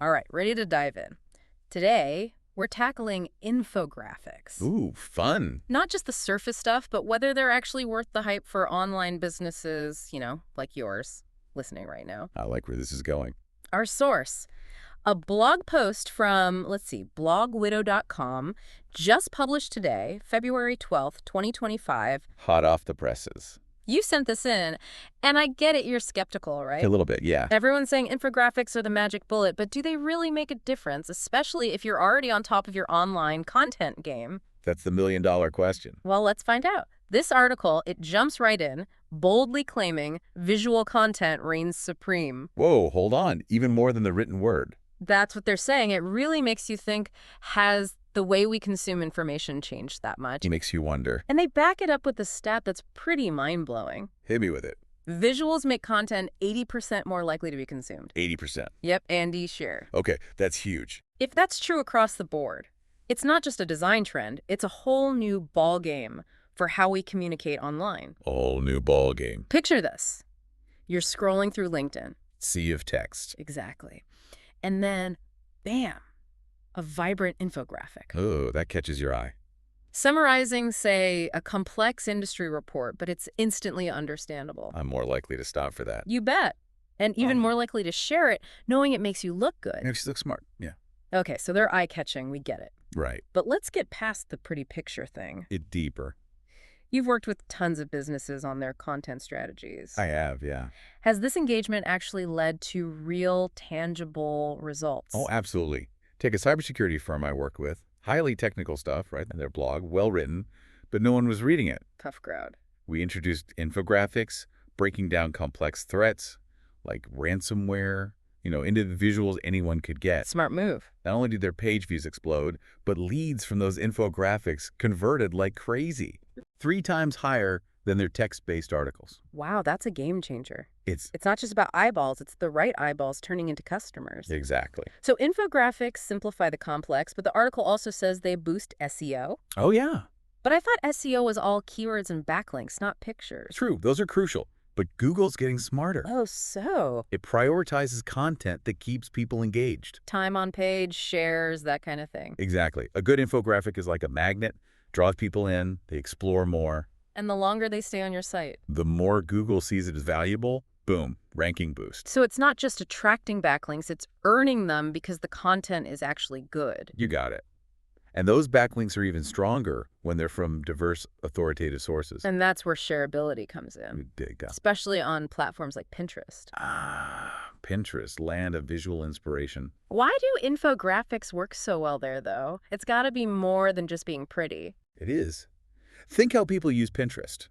All right, ready to dive in. Today, we're tackling infographics. Ooh, fun. Not just the surface stuff, but whether they're actually worth the hype for online businesses, like yours, listening right now. I like where this is going. Our source, a blog post from, blogwidow.com, just published today, February 12th, 2025. Hot off the presses. You sent this in, and I get it, you're skeptical, right? A little bit, yeah. Everyone's saying infographics are the magic bullet, but do they really make a difference, especially if you're already on top of your online content game? That's the million-dollar question. Well, let's find out. This article, it jumps right in, boldly claiming visual content reigns supreme. Whoa, hold on. Even more than the written word. That's what they're saying. It really makes you think, has the way we consume information changed that much? It makes you wonder. And they back it up with a stat that's pretty mind-blowing. Hit me with it. Visuals make content 80% more likely to be consumed. 80%. Yep, Andy share. Okay, that's huge. If that's true across the board, it's not just a design trend, it's a whole new ball game for how we communicate online. A whole new ball game. Picture this. You're scrolling through LinkedIn. Sea of text. Exactly. And then, bam, a vibrant infographic. Oh, that catches your eye. Summarizing, say, a complex industry report, but it's instantly understandable. I'm more likely to stop for that. You bet. And even more likely to share it, knowing it makes you look good. Makes you look smart, yeah. Okay, so they're eye-catching, we get it. Right. But let's get past the pretty picture thing. It deeper. You've worked with tons of businesses on their content strategies. I have, yeah. Has this engagement actually led to real, tangible results? Oh, absolutely. Take a cybersecurity firm I work with. Highly technical stuff, right? And their blog, well-written, but no one was reading it. Tough crowd. We introduced infographics, breaking down complex threats, like ransomware, into the visuals anyone could get. Smart move. Not only did their page views explode, but leads from those infographics converted like crazy. 3 times higher than their text-based articles. Wow, that's a game changer. It's not just about eyeballs, it's the right eyeballs turning into customers. exactly. So infographics simplify the complex, but the article also says they boost SEO. Oh, yeah. But I thought SEO was all keywords and backlinks, not pictures. True. Those are crucial. But Google's getting smarter. Oh, so? It prioritizes content that keeps people engaged. Time on page, shares, that kind of thing. Exactly. A good infographic is like a magnet, draws people in, they explore more. And the longer they stay on your site. The more Google sees it as valuable, boom, ranking boost. So it's not just attracting backlinks, it's earning them because the content is actually good. You got it. And those backlinks are even stronger when they're from diverse, authoritative sources. And that's where shareability comes in. You dig up. Especially on platforms like Pinterest. Pinterest, land of visual inspiration. Why do infographics work so well there, though? It's got to be more than just being pretty. It is. Think how people use Pinterest.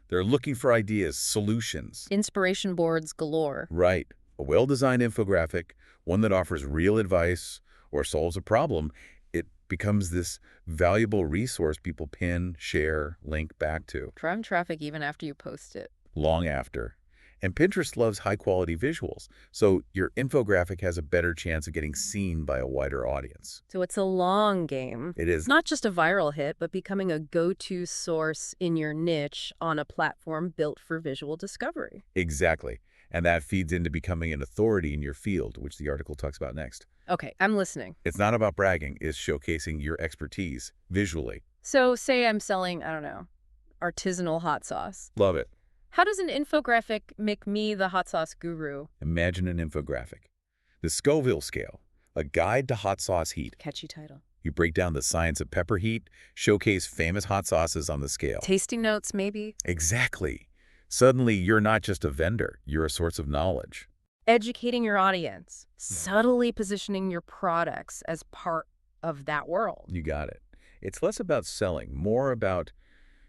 They're looking for ideas, solutions. Inspiration boards galore. Right. A well-designed infographic, one that offers real advice or solves a problem, it becomes this valuable resource people pin, share, link back to. Drawing traffic even after you post it. Long after. And Pinterest loves high-quality visuals, so your infographic has a better chance of getting seen by a wider audience. So it's a long game. It is. Not just a viral hit, but becoming a go-to source in your niche on a platform built for visual discovery. Exactly. And that feeds into becoming an authority in your field, which the article talks about next. Okay, I'm listening. It's not about bragging, it's showcasing your expertise visually. So say I'm selling, artisanal hot sauce. Love it. How does an infographic make me the hot sauce guru? Imagine an infographic. The Scoville scale, a guide to hot sauce heat. Catchy title. You break down the science of pepper heat, showcase famous hot sauces on the scale. Tasting notes, maybe? Exactly. Suddenly, you're not just a vendor, you're a source of knowledge. Educating your audience, subtly positioning your products as part of that world. You got it. It's less about selling, more about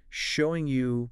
showing you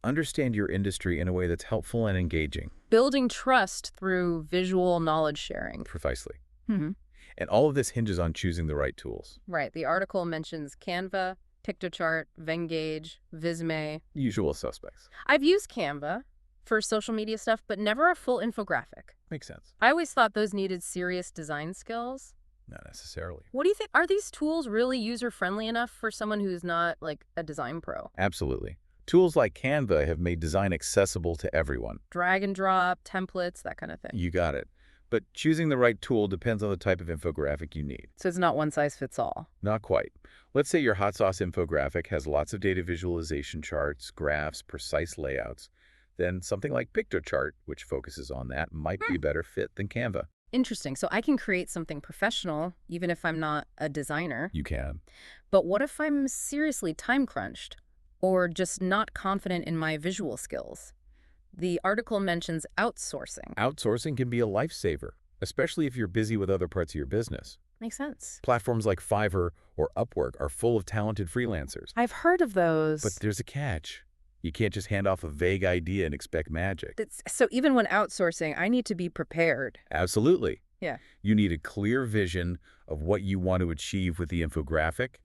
understand your industry in a way that's helpful and engaging. Building trust through visual knowledge sharing. Precisely. Mm-hmm. And all of this hinges on choosing the right tools. Right. The article mentions Canva, Pictochart, Venngage, Visme. Usual suspects. I've used Canva for social media stuff, but never a full infographic. Makes sense. I always thought those needed serious design skills. Not necessarily. What do you think? Are these tools really user-friendly enough for someone who's not, like, a design pro? Absolutely. Tools like Canva have made design accessible to everyone. Drag and drop, templates, that kind of thing. You got it. But choosing the right tool depends on the type of infographic you need. So it's not one size fits all. Not quite. Let's say your hot sauce infographic has lots of data visualization charts, graphs, precise layouts. Then something like PictoChart, which focuses on that, might be a better fit than Canva. Interesting. So I can create something professional, even if I'm not a designer. You can. But what if I'm seriously time crunched or just not confident in my visual skills? The article mentions outsourcing. Outsourcing can be a lifesaver, especially if you're busy with other parts of your business. Makes sense. Platforms like Fiverr or Upwork are full of talented freelancers. I've heard of those. But there's a catch. You can't just hand off a vague idea and expect magic. So even when outsourcing, I need to be prepared. Absolutely. Yeah. You need a clear vision of what you want to achieve with the infographic,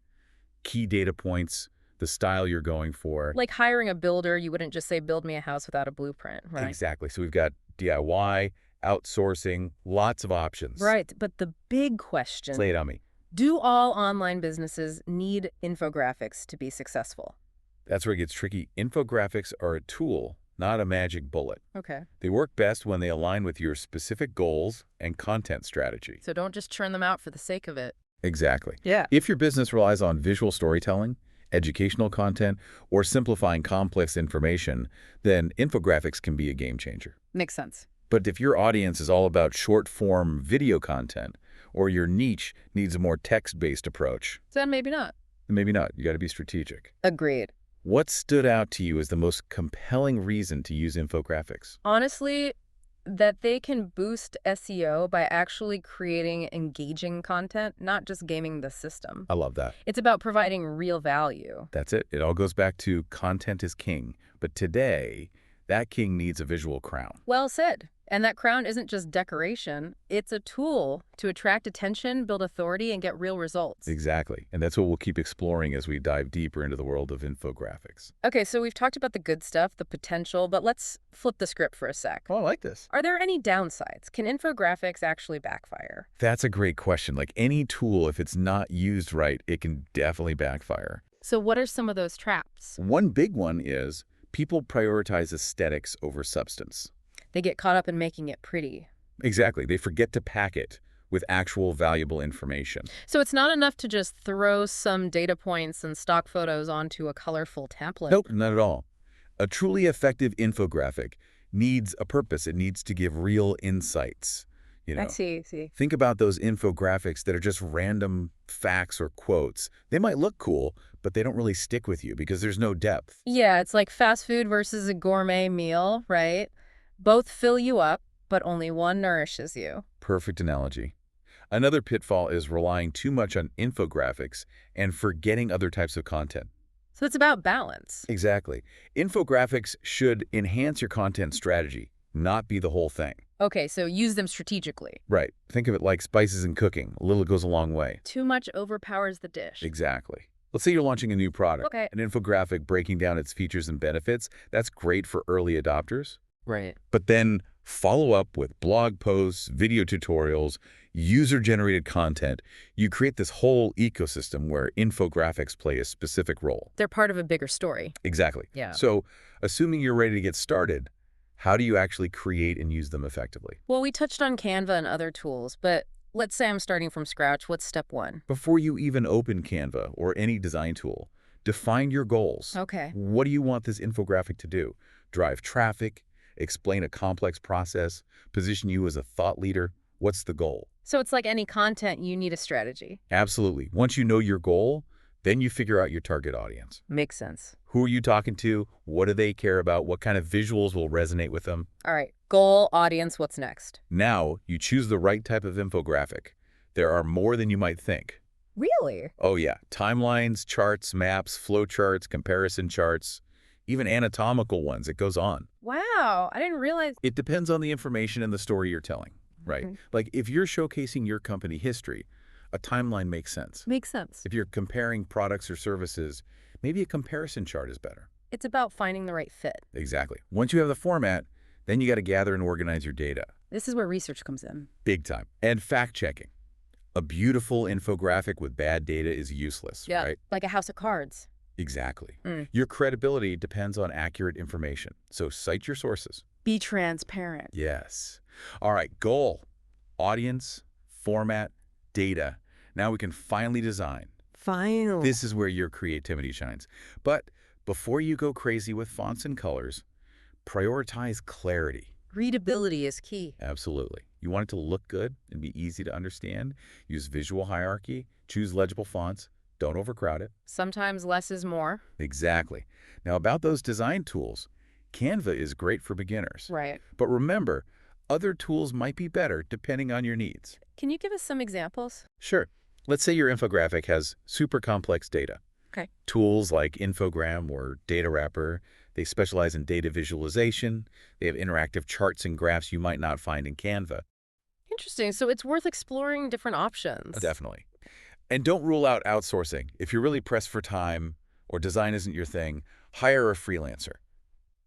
key data points, the style you're going for. Like hiring a builder, you wouldn't just say, build me a house without a blueprint, right? Exactly. So we've got DIY, outsourcing, lots of options. Right. But the big question, Lay it on me. do all online businesses need infographics to be successful? That's where it gets tricky. Infographics are a tool, not a magic bullet. Okay. They work best when they align with your specific goals and content strategy. So don't just churn them out for the sake of it. Exactly. Yeah. If your business relies on visual storytelling, educational content, or simplifying complex information, then infographics can be a game changer. Makes sense. But if your audience is all about short-form video content, or your niche needs a more text-based approach, Then maybe not. then maybe not. You got to be strategic. Agreed. What stood out to you as the most compelling reason to use infographics? Honestly, that they can boost SEO by actually creating engaging content, not just gaming the system. I love that. It's about providing real value. That's it. It all goes back to content is king. But today, that king needs a visual crown. Well said. And that crown isn't just decoration. It's a tool to attract attention, build authority, and get real results. Exactly. And that's what we'll keep exploring as we dive deeper into the world of infographics. Okay, so we've talked about the good stuff, the potential, but let's flip the script for a sec. Oh, I like this. Are there any downsides? Can infographics actually backfire? That's a great question. Like any tool, if it's not used right, it can definitely backfire. So what are some of those traps? One big one is people prioritize aesthetics over substance. They get caught up in making it pretty. Exactly. They forget to pack it with actual valuable information. So it's not enough to just throw some data points and stock photos onto a colorful template. Nope, not at all. A truly effective infographic needs a purpose. It needs to give real insights. I see. Think about those infographics that are just random facts or quotes. They might look cool, but they don't really stick with you because there's no depth. Yeah, it's like fast food versus a gourmet meal, right? Both fill you up, but only one nourishes you. Perfect analogy. Another pitfall is relying too much on infographics and forgetting other types of content. So it's about balance. Exactly. Infographics should enhance your content strategy, not be the whole thing. Okay, so use them strategically. Right. Think of it like spices in cooking. A little goes a long way. Too much overpowers the dish. Exactly. Let's say you're launching a new product. Okay. An infographic breaking down its features and benefits. That's great for early adopters. Right. But then follow up with blog posts, video tutorials, user-generated content. You create this whole ecosystem where infographics play a specific role. They're part of a bigger story. Exactly. Yeah. So, assuming you're ready to get started, how do you actually create and use them effectively? Well, we touched on Canva and other tools, but let's say I'm starting from scratch. What's step one? Before you even open Canva or any design tool, define your goals. Okay. What do you want this infographic to do? Drive traffic, explain a complex process, position you as a thought leader. What's the goal? So it's like any content, you need a strategy. Absolutely. Once you know your goal, then you figure out your target audience. Makes sense. Who are you talking to? What do they care about? What kind of visuals will resonate with them? All right. Goal, audience, what's next? Now, you choose the right type of infographic. There are more than you might think. Really? Oh yeah, timelines, charts, maps, flowcharts, comparison charts, even anatomical ones. It goes on. Wow. I didn't realize. It depends on the information and the story you're telling, right? Mhm. Like if you're showcasing your company history, a timeline makes sense. Makes sense. If you're comparing products or services, maybe a comparison chart is better. It's about finding the right fit. Exactly. Once you have the format, then you got to gather and organize your data. This is where research comes in. Big time. And fact-checking. A beautiful infographic with bad data is useless, Yeah. right? Like a house of cards. Exactly. Mm. Your credibility depends on accurate information. So cite your sources. Be transparent. Yes. All right, goal. Audience, format, data. Now we can finally design. Final. This is where your creativity shines. But before you go crazy with fonts and colors, prioritize clarity. Readability is key. Absolutely. You want it to look good and be easy to understand. Use visual hierarchy. Choose legible fonts. Don't overcrowd it. Sometimes less is more. Exactly. Now, about those design tools, Canva is great for beginners. Right. But remember, other tools might be better depending on your needs. Can you give us some examples? Sure. Let's say your infographic has super complex data. Okay. Tools like Infogram or Data Wrapper, they specialize in data visualization. They have interactive charts and graphs you might not find in Canva. Interesting. So it's worth exploring different options. Definitely. And don't rule out outsourcing. If you're really pressed for time or design isn't your thing, hire a freelancer.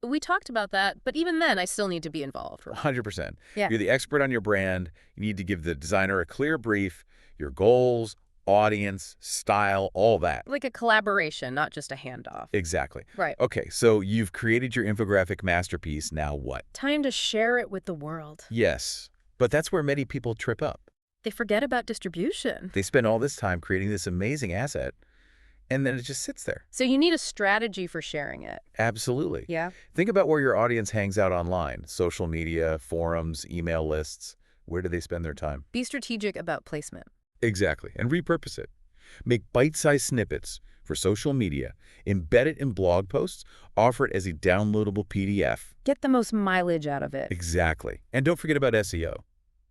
We talked about that, but even then, I still need to be involved. 100%. Yeah. You're the expert on your brand. You need to give the designer a clear brief, your goals, audience, style, all that. Like a collaboration, not just a handoff. Exactly. Right. Okay, so you've created your infographic masterpiece. Now what? Time to share it with the world. Yes, but that's where many people trip up. They forget about distribution. They spend all this time creating this amazing asset, and then it just sits there. So you need a strategy for sharing it. Absolutely. Yeah. Think about where your audience hangs out online. Social media, forums, email lists. Where do they spend their time? Be strategic about placement. Exactly. And repurpose it. Make bite-sized snippets for social media. Embed it in blog posts. Offer it as a downloadable PDF. Get the most mileage out of it. Exactly. And don't forget about SEO.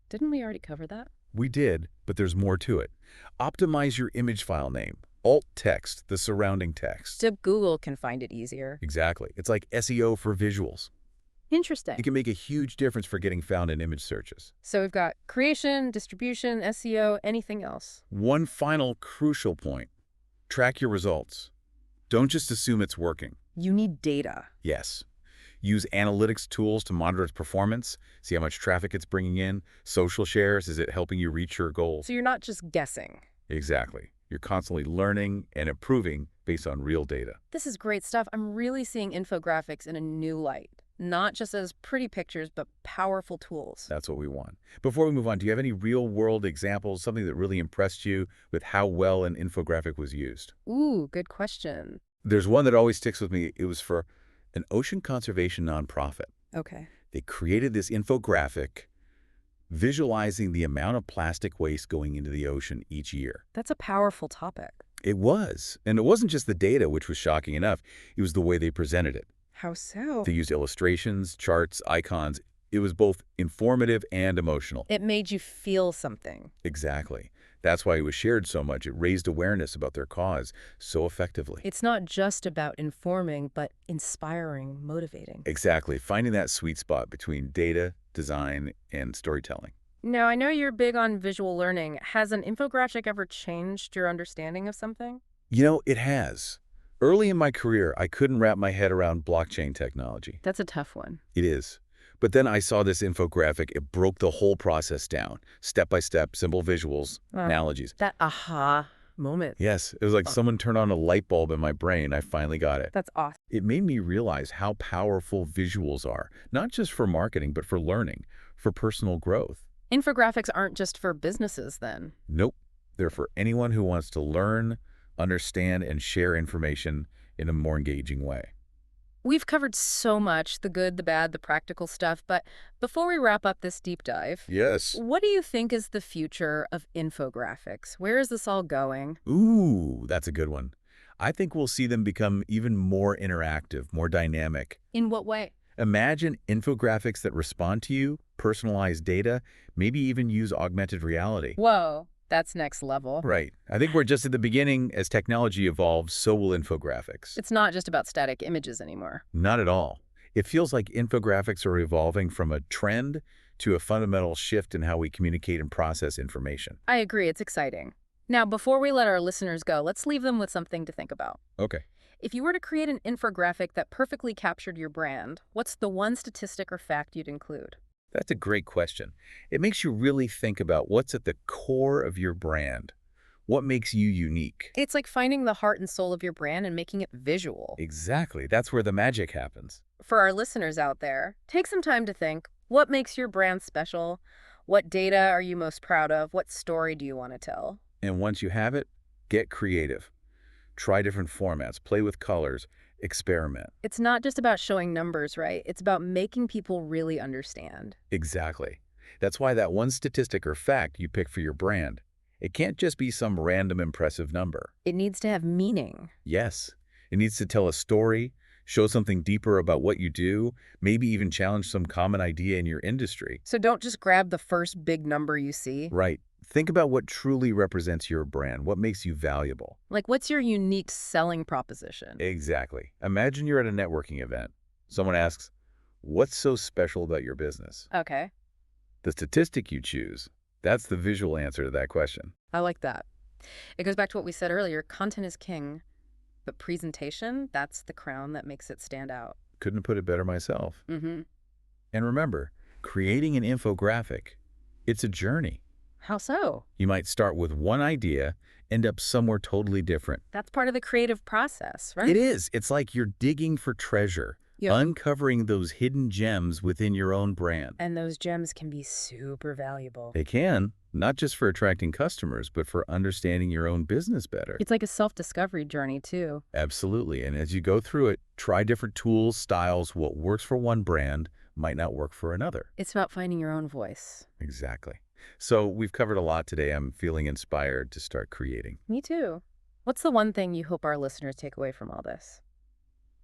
Didn't we already cover that? We did, but there's more to it. Optimize your image file name. Alt text, the surrounding text. So Google can find it easier. Exactly. It's like SEO for visuals. Interesting. It can make a huge difference for getting found in image searches. So we've got creation, distribution, SEO, anything else. One final crucial point. Track your results. Don't just assume it's working. You need data. Yes. Use analytics tools to monitor its performance, see how much traffic it's bringing in, social shares, is it helping you reach your goals? So you're not just guessing. Exactly. You're constantly learning and improving based on real data. This is great stuff. I'm really seeing infographics in a new light. Not just as pretty pictures, but powerful tools. That's what we want. Before we move on, do you have any real-world examples, something that really impressed you with how well an infographic was used? Ooh, good question. There's one that always sticks with me. It was for an ocean conservation nonprofit. Okay. They created this infographic visualizing the amount of plastic waste going into the ocean each year. That's a powerful topic. It was. And it wasn't just the data, which was shocking enough. It was the way they presented it. How so? They used illustrations, charts, icons. It was both informative and emotional. It made you feel something. Exactly. That's why it was shared so much. It raised awareness about their cause so effectively. It's not just about informing, but inspiring, motivating. Exactly. Finding that sweet spot between data, design, and storytelling. Now, I know you're big on visual learning. Has an infographic ever changed your understanding of something? You know, it has. Early in my career, I couldn't wrap my head around blockchain technology. That's a tough one. It is. But then I saw this infographic. It broke the whole process down. Step by step, simple visuals, analogies. That aha moment. Yes, it was like someone turned on a light bulb in my brain. I finally got it. That's awesome. It made me realize how powerful visuals are, not just for marketing, but for learning, for personal growth. Infographics aren't just for businesses then. Nope. They're for anyone who wants to learn, understand, and share information in a more engaging way. We've covered so much, the good, the bad, the practical stuff, but before we wrap up this deep dive, Yes. what do you think is the future of infographics? Where is this all going? Ooh, that's a good one. I think we'll see them become even more interactive, more dynamic. In what way? Imagine infographics that respond to you, personalize data, maybe even use augmented reality. Whoa, that's next level. Right. I think we're just at the beginning. As technology evolves, so will infographics. It's not just about static images anymore. Not at all. It feels like infographics are evolving from a trend to a fundamental shift in how we communicate and process information. I agree, it's exciting. Now, before we let our listeners go, let's leave them with something to think about. Okay. If you were to create an infographic that perfectly captured your brand, what's the one statistic or fact you'd include? That's a great question. It makes you really think about what's at the core of your brand. What makes you unique? It's like finding the heart and soul of your brand and making it visual. Exactly. That's where the magic happens. For our listeners out there, take some time to think, what makes your brand special? What data are you most proud of? What story do you want to tell? And once you have it, get creative. Try different formats, play with colors, experiment. It's not just about showing numbers, right? It's about making people really understand. Exactly. That's why that one statistic or fact you pick for your brand, it can't just be some random impressive number. It needs to have meaning. Yes, it needs to tell a story, show something deeper about what you do, maybe even challenge some common idea in your industry. So don't just grab the first big number you see. Right. Think about what truly represents your brand, what makes you valuable. Like, what's your unique selling proposition? Exactly. Imagine you're at a networking event. Someone asks, "What's so special about your business?" Okay, The statistic you choose, that's the visual answer to that question. I like that. It goes back to what we said earlier. Content is king, but presentation, that's the crown that makes it stand out. Couldn't put it better myself. Mm-hmm. And remember, creating an infographic, it's a journey. How so? You might start with one idea, end up somewhere totally different. That's part of the creative process, right? It is. It's like you're digging for treasure, Yeah. uncovering those hidden gems within your own brand. And those gems can be super valuable. They can, not just for attracting customers, but for understanding your own business better. It's like a self-discovery journey, too. Absolutely. And as you go through it, try different tools, styles. What works for one brand might not work for another. It's about finding your own voice. Exactly. So we've covered a lot today. I'm feeling inspired to start creating. Me too. What's the one thing you hope our listeners take away from all this?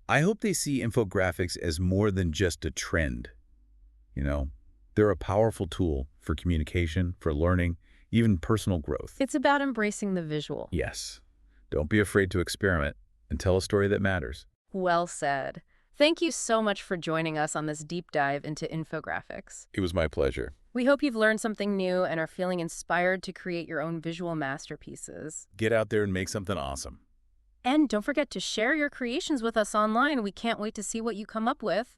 I hope they see infographics as more than just a trend. You know, they're a powerful tool for communication, for learning, even personal growth. It's about embracing the visual. Yes. Don't be afraid to experiment and tell a story that matters. Well said. Thank you so much for joining us on this deep dive into infographics. It was my pleasure. We hope you've learned something new and are feeling inspired to create your own visual masterpieces. Get out there and make something awesome. And don't forget to share your creations with us online. We can't wait to see what you come up with.